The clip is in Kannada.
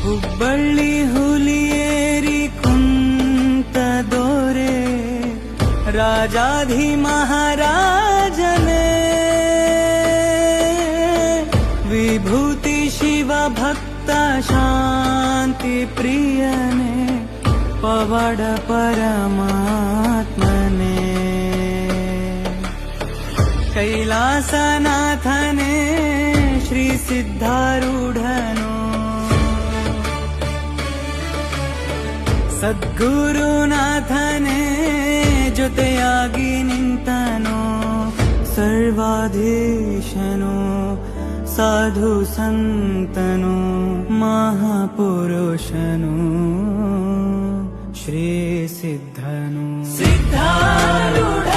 ಹುಬ್ಬಳ್ಳಿ ಹುಲಿಯೇರಿ ಕುಂತ ದೋರೆ ರಾಜಾಧಿ ಮಹಾರಾಜನೇ ವಿಭೂತಿ ಶಿವ ಭಕ್ತ ಶಾಂತಿ ಪ್ರಿಯನೇ ಪವಾಡ ಪರಮಾತ್ಮನೇ ಕೈಲಾಸನಾಥನೇ ಶ್ರೀ ಸಿದ್ಧಾರೂಢನು ಸದ್ಗುರುನಾಥನೇ ಜೊತೆಯಾಗಿ ನಿಂತನು ಸರ್ವಾಧೀಶನು ಸಾಧು ಸಂತನು ಮಹಾಪುರುಷನು ಶ್ರೀ ಸಿದ್ಧನು ಸಿದ್ಧಾರೂಢ